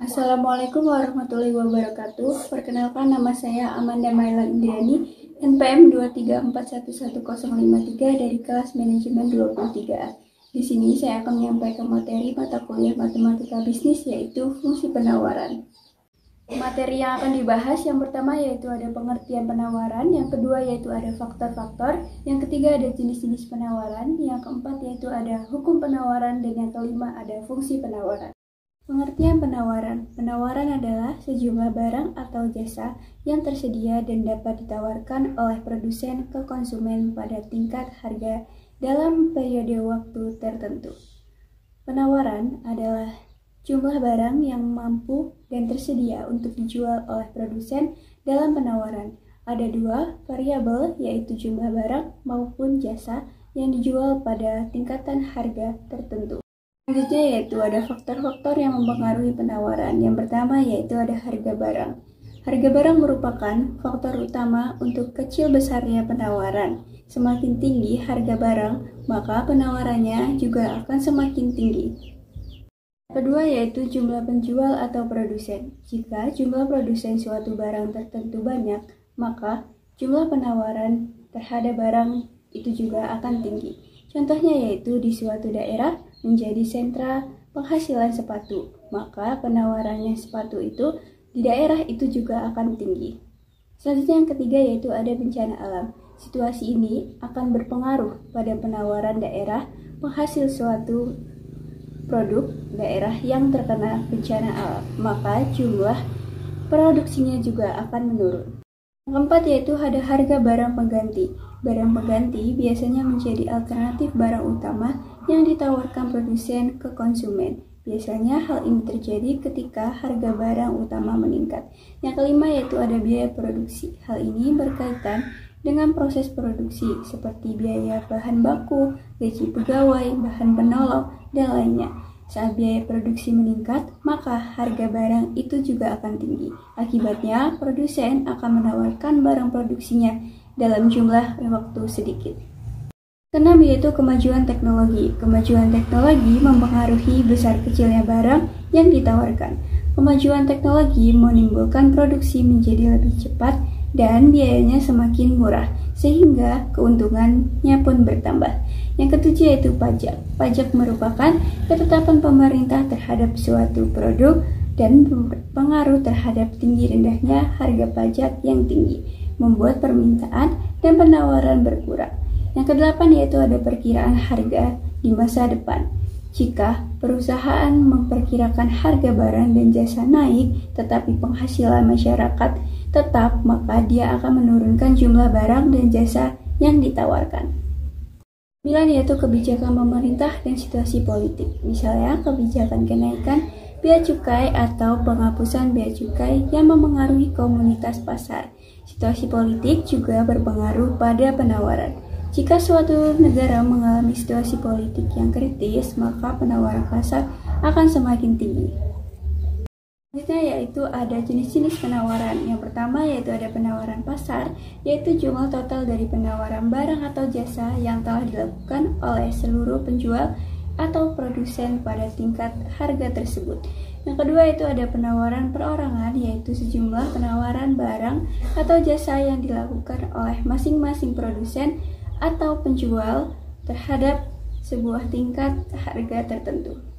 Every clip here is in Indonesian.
Assalamualaikum warahmatullahi wabarakatuh. Perkenalkan, nama saya Amanda Maila Indrani, NPM 234111053 dari kelas manajemen 23A. Di sini saya akan menyampaikan materi mata kuliah matematika bisnis, yaitu fungsi penawaran. Materi yang akan dibahas yang pertama yaitu ada pengertian penawaran, yang kedua yaitu ada faktor-faktor, yang ketiga ada jenis-jenis penawaran, yang keempat yaitu ada hukum penawaran, dan yang kelima ada fungsi penawaran. Pengertian penawaran. Penawaran adalah sejumlah barang atau jasa yang tersedia dan dapat ditawarkan oleh produsen ke konsumen pada tingkat harga dalam periode waktu tertentu. Penawaran adalah jumlah barang yang mampu dan tersedia untuk dijual oleh produsen dalam penawaran. Ada dua variabel, yaitu jumlah barang maupun jasa yang dijual pada tingkatan harga tertentu. Selanjutnya yaitu ada faktor-faktor yang mempengaruhi penawaran. Yang pertama yaitu ada harga barang. Harga barang merupakan faktor utama untuk kecil besarnya penawaran. Semakin tinggi harga barang, maka penawarannya juga akan semakin tinggi. Kedua yaitu jumlah penjual atau produsen. Jika jumlah produsen suatu barang tertentu banyak, maka jumlah penawaran terhadap barang itu juga akan tinggi. Contohnya yaitu di suatu daerah menjadi sentra penghasilan sepatu, maka penawarannya sepatu itu di daerah itu juga akan tinggi. Selanjutnya yang ketiga yaitu ada bencana alam. Situasi ini akan berpengaruh pada penawaran daerah penghasil suatu produk daerah yang terkena bencana alam, maka jumlah produksinya juga akan menurun. Yang keempat yaitu ada harga barang pengganti. Barang pengganti biasanya menjadi alternatif barang utama yang ditawarkan produsen ke konsumen. Biasanya hal ini terjadi ketika harga barang utama meningkat. Yang kelima yaitu ada biaya produksi. Hal ini berkaitan dengan proses produksi seperti biaya bahan baku, gaji pegawai, bahan penolong, dan lainnya. Saat biaya produksi meningkat, maka harga barang itu juga akan tinggi. Akibatnya, produsen akan menawarkan barang produksinya dalam jumlah waktu sedikit. Keenam yaitu kemajuan teknologi. Kemajuan teknologi mempengaruhi besar kecilnya barang yang ditawarkan. Kemajuan teknologi menimbulkan produksi menjadi lebih cepat dan biayanya semakin murah, sehingga keuntungannya pun bertambah. Yang ketujuh yaitu pajak. Pajak merupakan ketetapan pemerintah terhadap suatu produk dan berpengaruh terhadap tinggi rendahnya harga pajak yang tinggi, membuat permintaan dan penawaran berkurang. Yang kedelapan yaitu ada perkiraan harga di masa depan. Jika perusahaan memperkirakan harga barang dan jasa naik, tetapi penghasilan masyarakat tetap, maka dia akan menurunkan jumlah barang dan jasa yang ditawarkan. 9 yaitu kebijakan pemerintah dan situasi politik. Misalnya kebijakan kenaikan bea cukai atau penghapusan bea cukai yang memengaruhi komunitas pasar. Situasi politik juga berpengaruh pada penawaran. Jika suatu negara mengalami situasi politik yang kritis, maka penawaran pasar akan semakin tinggi. Selanjutnya yaitu ada jenis-jenis penawaran. Yang pertama yaitu ada penawaran pasar, yaitu jumlah total dari penawaran barang atau jasa yang telah dilakukan oleh seluruh penjual atau produsen pada tingkat harga tersebut. Yang kedua itu ada penawaran perorangan, yaitu sejumlah penawaran barang atau jasa yang dilakukan oleh masing-masing produsen atau penjual terhadap sebuah tingkat harga tertentu.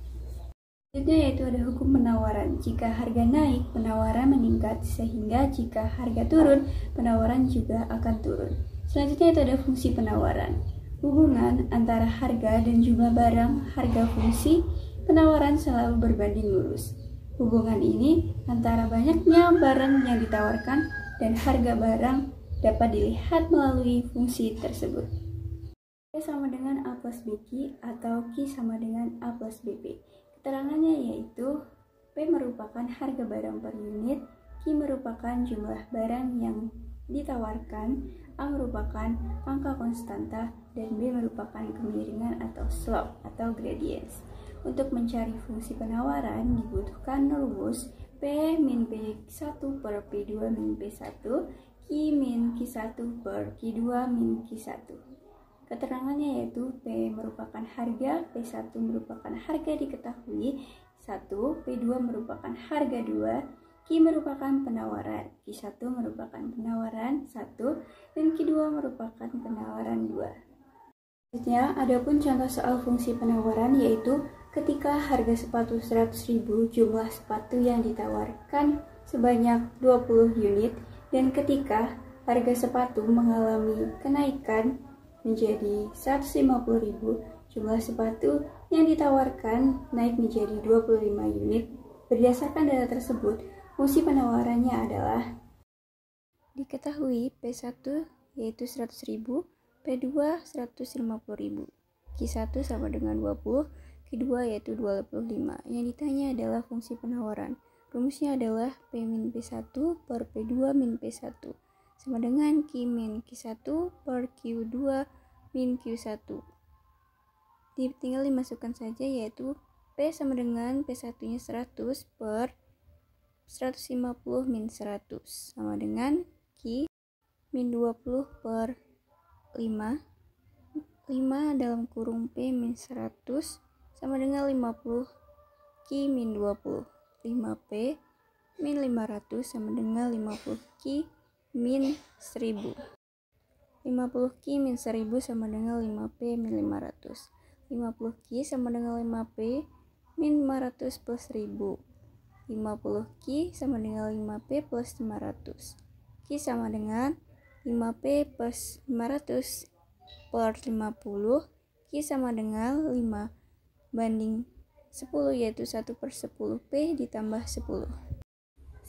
Selanjutnya yaitu ada hukum penawaran. Jika harga naik, penawaran meningkat, sehingga jika harga turun, penawaran juga akan turun. Selanjutnya itu ada fungsi penawaran. Hubungan antara harga dan jumlah barang, harga fungsi penawaran selalu berbanding lurus. Hubungan ini antara banyaknya barang yang ditawarkan dan harga barang dapat dilihat melalui fungsi tersebut. P sama dengan A plus BQ atau Q sama dengan A plus BP. Keterangannya yaitu P merupakan harga barang per unit, Q merupakan jumlah barang yang ditawarkan, A merupakan angka konstanta, dan B merupakan kemiringan atau slope atau gradients. Untuk mencari fungsi penawaran dibutuhkan rumus P min P1 per P2 min P1, Q min Q1 per Q2 min Q1. Keterangannya yaitu P merupakan harga, P1 merupakan harga diketahui, 1. P2 merupakan harga 2, Q merupakan penawaran, Q1 merupakan penawaran 1, dan Q2 merupakan penawaran 2. Selanjutnya, adapun contoh soal fungsi penawaran yaitu ketika harga sepatu 100.000, jumlah sepatu yang ditawarkan sebanyak 20 unit, dan ketika harga sepatu mengalami kenaikan menjadi 150.000, jumlah sepatu yang ditawarkan naik menjadi 25 unit. Berdasarkan data tersebut, fungsi penawarannya adalah diketahui P1 yaitu 100.000, P2 150.000, Q1 sama dengan 20, Q2 yaitu 25. Yang ditanya adalah fungsi penawaran. Rumusnya adalah P min P1 per P2 min P1 sama dengan Q min Q1 per Q2 min Q1. Tinggal dimasukkan saja, yaitu P sama dengan P1 nya 100 per 150 min 100 sama dengan Q min 20 per 5 dalam kurung P min 100 sama dengan 50 Q min 20, 5P min 500 sama dengan 50 Q min 1000, 50 Q min 1000 sama dengan 5P min 500, 50 Q sama dengan 5P min 500 plus 1000, 50 Q sama dengan 5P plus 500, Q sama dengan 5P plus 500 per 50, Q sama dengan 5 banding 10, yaitu 1 per 10P ditambah 10.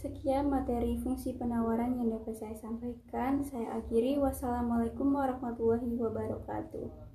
Sekian materi fungsi penawaran yang dapat saya sampaikan. Saya akhiri. Wassalamualaikum warahmatullahi wabarakatuh.